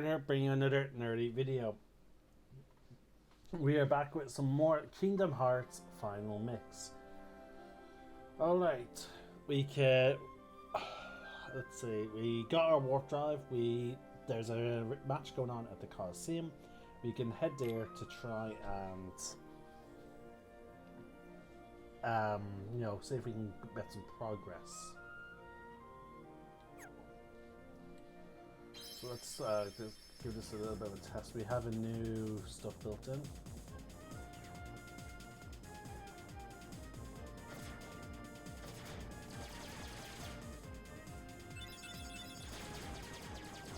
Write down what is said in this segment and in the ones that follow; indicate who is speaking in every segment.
Speaker 1: Carter, bringing you another nerdy video. We are back with some more Kingdom Hearts Final Mix. Alright, we can... Let's see, we got our warp drive, there's a match going on at the Coliseum. We can head there to try and... see if we can get some progress. So let's give this a little bit of a test. We have a new stuff built in.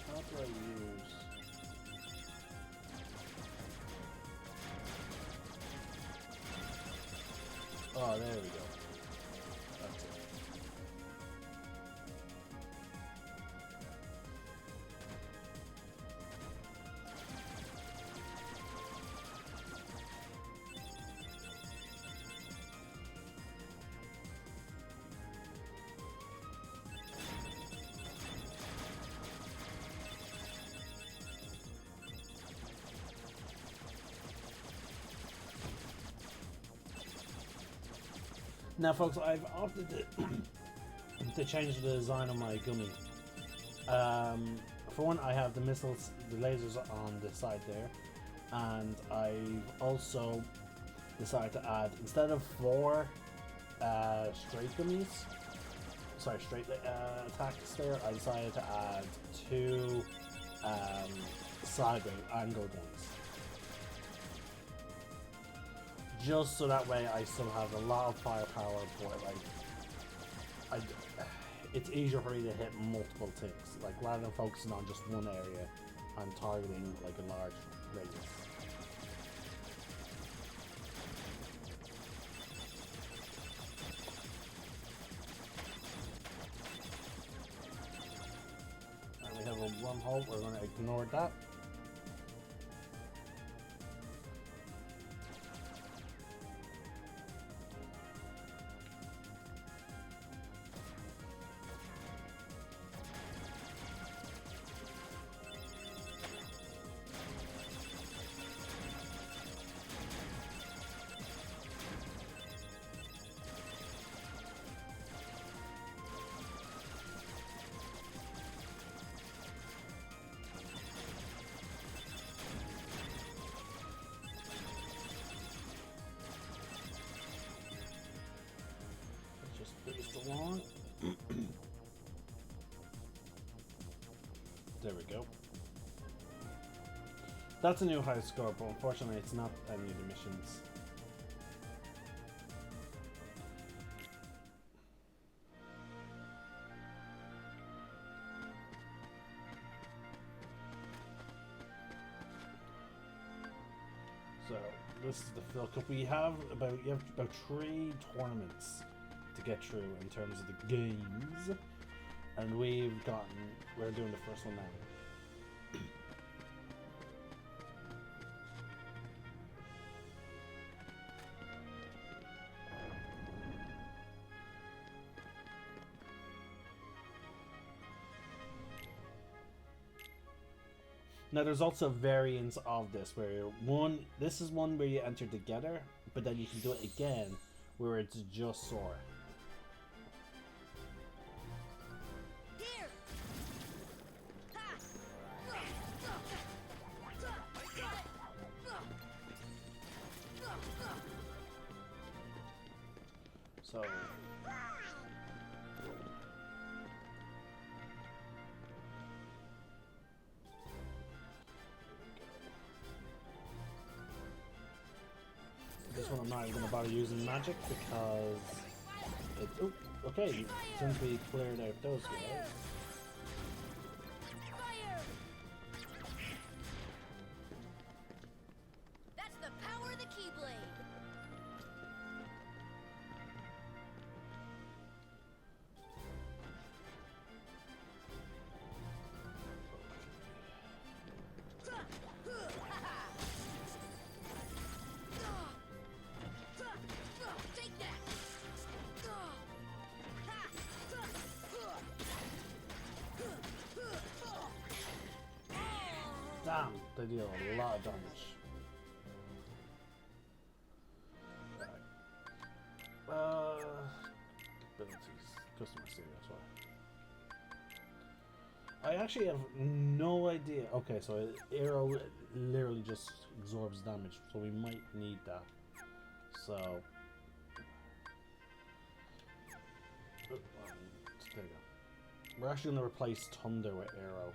Speaker 1: How do I use? Oh, there we go. That's it. Now, folks, I've opted to change the design of my gummy. For one, I have the missiles, the lasers on the side there, and I've also decided to add, instead of 4 straight gummies, straight attacks there, I decided to add 2 sideways angled ones. Just so that way I still have a lot of firepower, but it's easier for me to hit multiple things. Like, rather than focusing on just one area, I'm targeting like a large radius. And we have a wormhole, we're going to ignore that. Along. There we go. That's a new high score, but unfortunately it's not any of the missions. So this is the fill cup. You have about 3 tournaments to get through in terms of the games, and we're doing the first one now. Now there's also variants of this where this is one where you enter together, but then you can do it again where it's just Sora. So this one I'm not even going to bother using magic because okay, since we cleared out those guys.
Speaker 2: That's the power of the Keyblade. Take that.
Speaker 1: Damn, they deal a lot of damage. Right. Abilities. Customer serious one. I actually have no idea. Okay, so arrow literally just absorbs damage, so we might need that. So there you go. We're actually gonna replace Thunder with Arrow.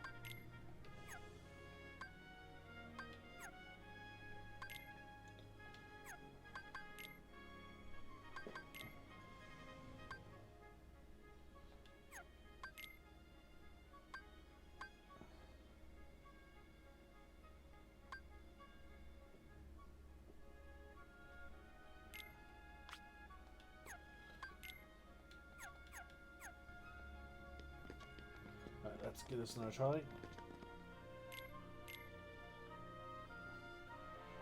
Speaker 1: Let's give this another try.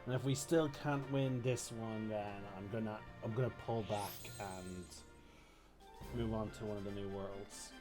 Speaker 1: And if we still can't win this one, then I'm gonna pull back and move on to one of the new worlds.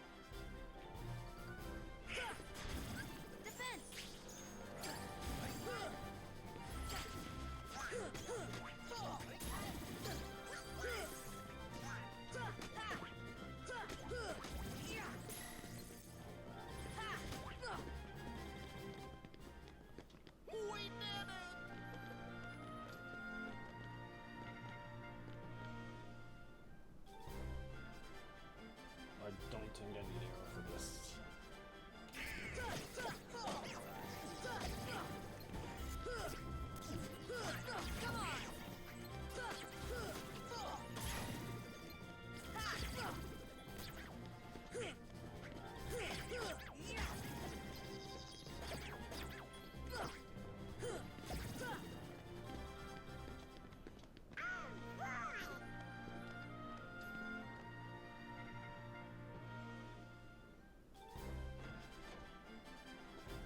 Speaker 1: I don't think I need arrow for this.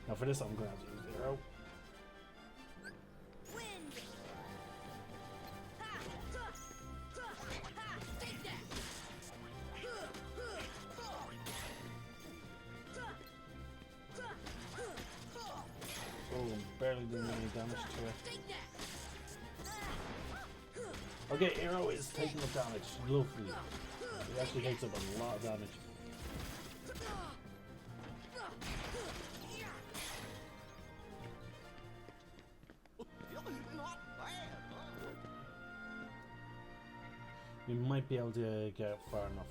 Speaker 1: Now for this, I'm gonna have to use the arrow.
Speaker 2: Wind. Take that.
Speaker 1: Oh, barely doing any damage to it.
Speaker 2: Take that.
Speaker 1: Okay, arrow is taking up damage. Lovely. It actually takes up a lot of damage. We might be able to get far enough.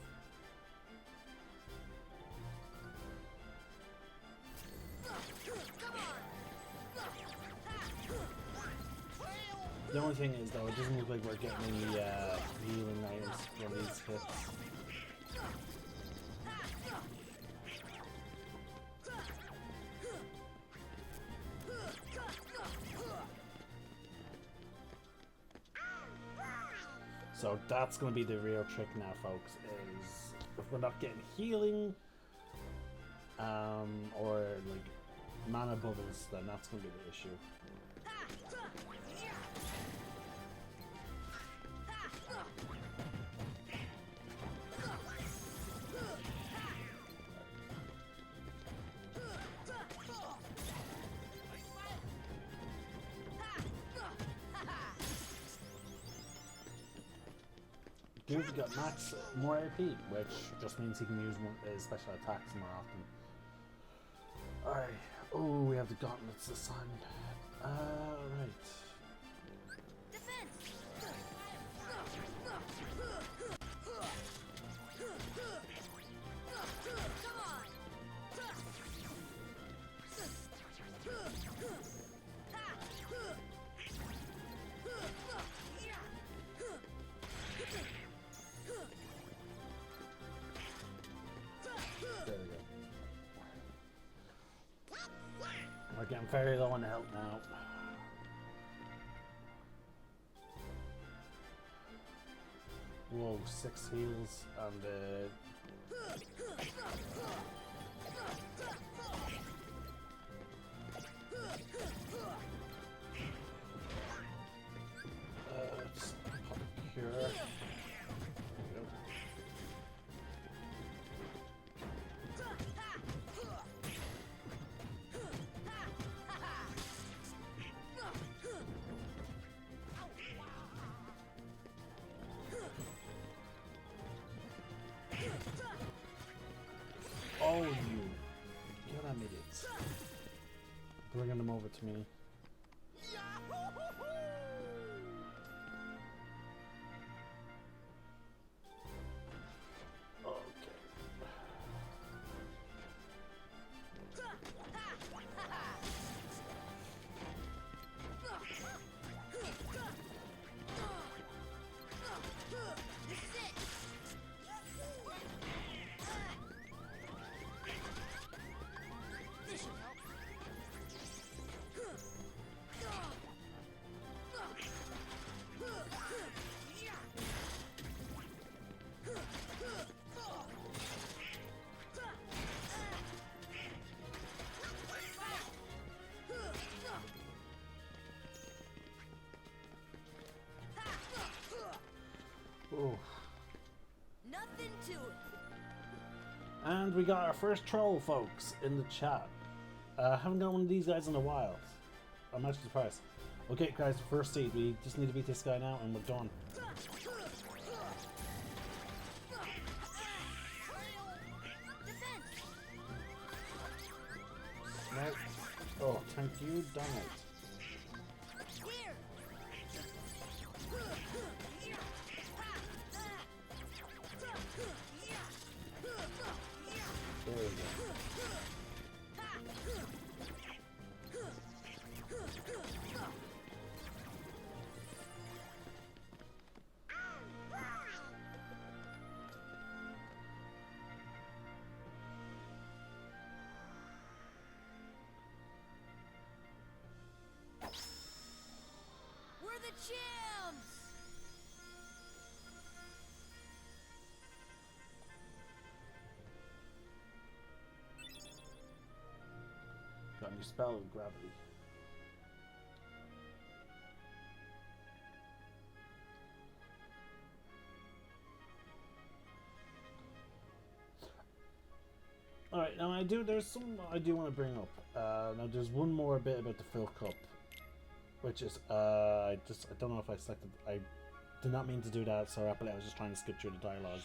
Speaker 1: The only thing is though, it doesn't look like we're getting any healing items from these hits. So that's going to be the real trick now, folks, is if we're not getting healing or like mana bubbles, then that's going to be the issue. Dude's got max more AP, which just means he can use his special attacks more often. Alright. Oh, we have the gauntlets this time. Right. There we go. We're getting very low on health now. Whoa, 6 heals and let's pop a cure. There we go. bringing them over to me. Oof.
Speaker 2: Nothing to it.
Speaker 1: And we got our first troll, folks, in the chat. Haven't got one of these guys in a while. I'm actually surprised. Okay, guys, first seed. We just need to beat this guy now, and we're done. Smoke. Oh, thank you, damn it.
Speaker 2: Here.
Speaker 1: There we go.
Speaker 2: We're the champs.
Speaker 1: Got a new spell of gravity. Alright, now there's some I do want to bring up. Now there's one more bit about the Phil Cup, which is, I don't know if I selected, I did not mean to do that so rapidly, I was just trying to skip through the dialogue.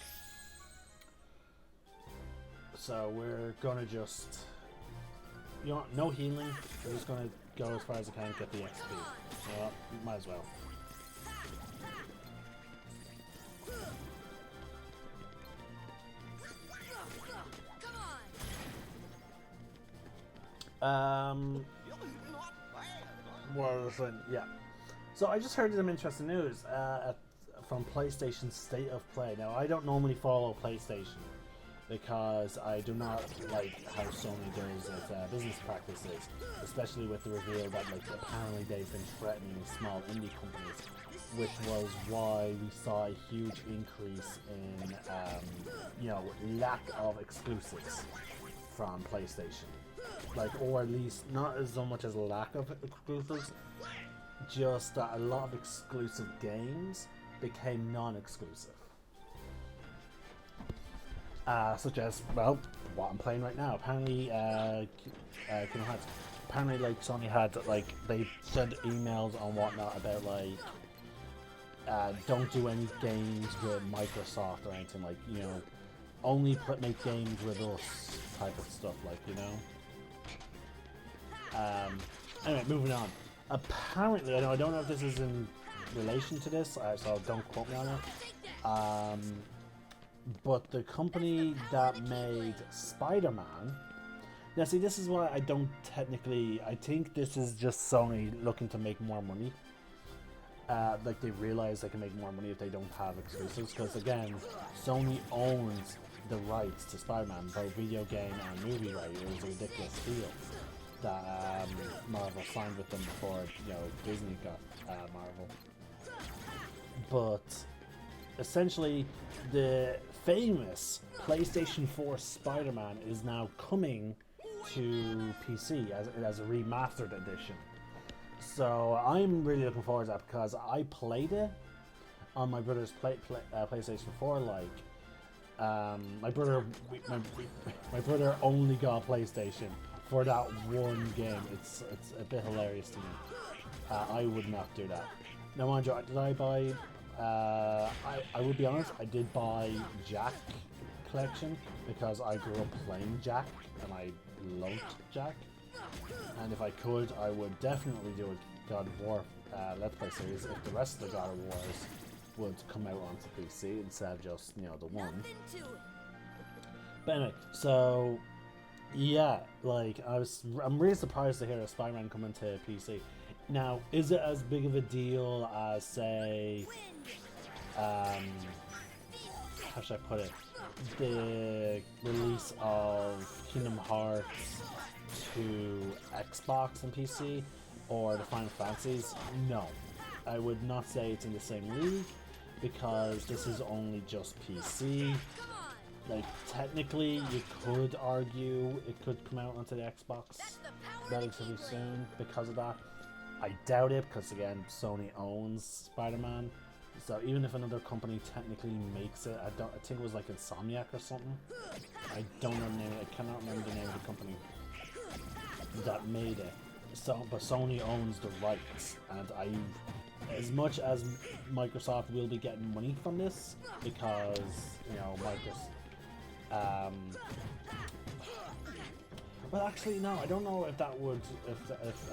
Speaker 1: So we're gonna just, you know, no healing, we're just gonna go as far as I can and get the XP. You know what, might as well. What was it? Yeah. So I just heard some interesting news from PlayStation State of Play. Now I don't normally follow PlayStation because I do not like how Sony does its business practices, especially with the reveal that like apparently they've been threatening small indie companies, which was why we saw a huge increase in you know, lack of exclusives from PlayStation. Like, or at least not as much as a lack of exclusives, just that a lot of exclusive games became non-exclusive. Such as, well, what I'm playing right now. Apparently, apparently, like, Sony had, like, they sent emails and whatnot about, like, don't do any games with Microsoft or anything, like, you know, only make games with us type of stuff, like, you know. Anyway, moving on. Apparently, I don't know if this is in relation to this, so don't quote me on it. But the company that made Spider-Man. Now, see, this is what I don't technically. I think this is just Sony looking to make more money. Like they realize they can make more money if they don't have exclusives. Because again, Sony owns the rights to Spider-Man, both video game and movie rights. It was a ridiculous deal that Marvel signed with them before, you know, Disney got Marvel. But essentially, the famous PlayStation 4 Spider-Man is now coming to PC as a remastered edition. So I'm really looking forward to that because I played it on my brother's PlayStation 4. Like, my brother brother only got a PlayStation for that one game. It's a bit hilarious to me. I would not do that. Now, mind you, did I buy? I would be honest. I did buy Jack Collection because I grew up playing Jack and I loved Jack. And if I could, I would definitely do a God of War Let's Play series if the rest of the God of Wars would come out onto PC instead of just, you know, the one.
Speaker 2: Nothing to it.
Speaker 1: But anyway, so yeah, like I'm really surprised to hear a Spider-Man come into PC. Now, is it as big of a deal as, say, how should I put it? The release of Kingdom Hearts to Xbox and PC, or the Final Fantasies? No, I would not say it's in the same league because this is only just PC.
Speaker 2: Come on.
Speaker 1: Like, technically, you could argue it could come out onto the Xbox
Speaker 2: That's the power
Speaker 1: relatively
Speaker 2: of
Speaker 1: soon because of that. I doubt it because, again, Sony owns Spider-Man. So even if another company technically makes it, I think it was like Insomniac or something. I don't remember the name. I cannot remember the name of the company that made it. So, but Sony owns the rights, and as much as Microsoft will be getting money from this, because, you know, well, actually, no, I don't know if that would, if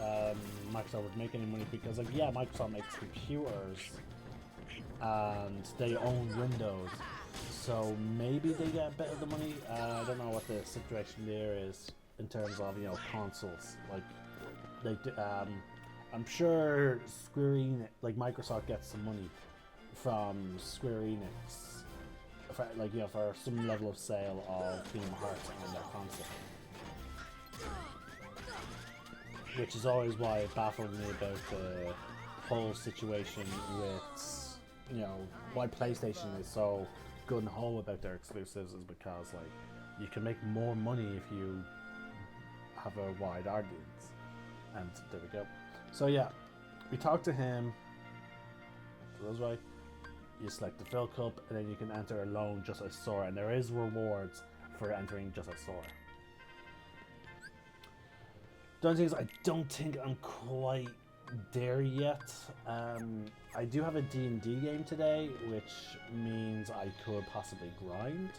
Speaker 1: Microsoft would make any money, because, like, yeah, Microsoft makes computers, and they own Windows, so maybe they get a bit of the money. I don't know what the situation there is in terms of, you know, consoles. Like I'm sure Square Enix, like Microsoft gets some money from Square Enix, for, like, you know, for some level of sale of Kingdom Hearts on their console. Which is always why it baffled me about the whole situation with, you know, why PlayStation is so good and whole about their exclusives, is because, like, you can make more money if you have a wide audience. And there we go. So yeah, we talked to him. So that's right. You select the Fill Cup, and then you can enter alone just as Sora, and there is rewards for entering just as Sora. The only thing is, I don't think I'm quite there yet. I do have a D&D game today, which means I could possibly grind.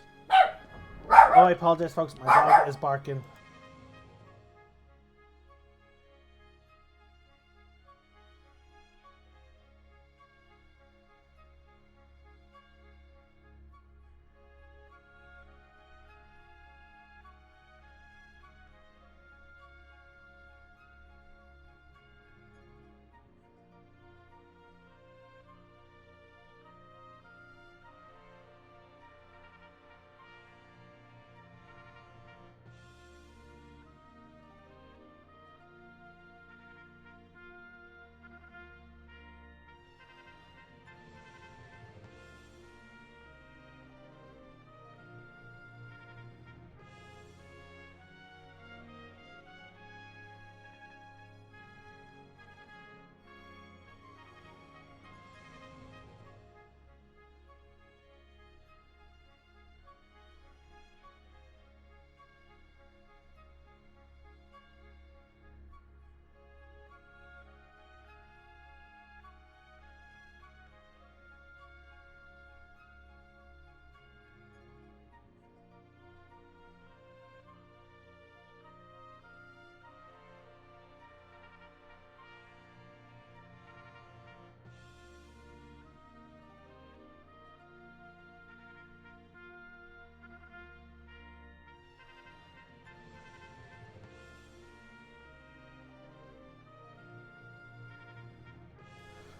Speaker 1: Oh, I apologize, folks. My dog is barking.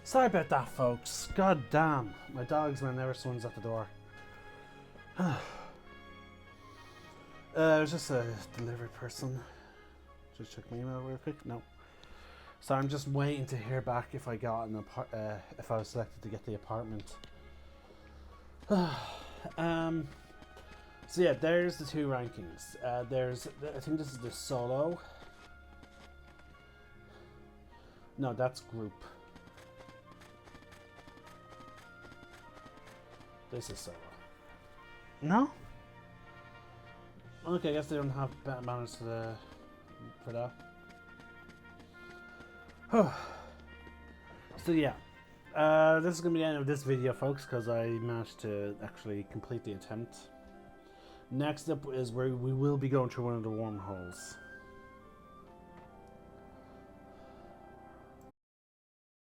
Speaker 1: Sorry about that, folks. God damn. My dog's man never swings at the door. It was just a delivery person. Just check my email real quick. No. So I'm just waiting to hear back if I got an if I was selected to get the apartment. So yeah, there's the two rankings. I think this is the solo. No, that's group. This is solo. No? Okay, I guess they don't have better manners for that. So yeah, this is going to be the end of this video, folks, because I managed to actually complete the attempt. Next up is where we will be going through one of the wormholes.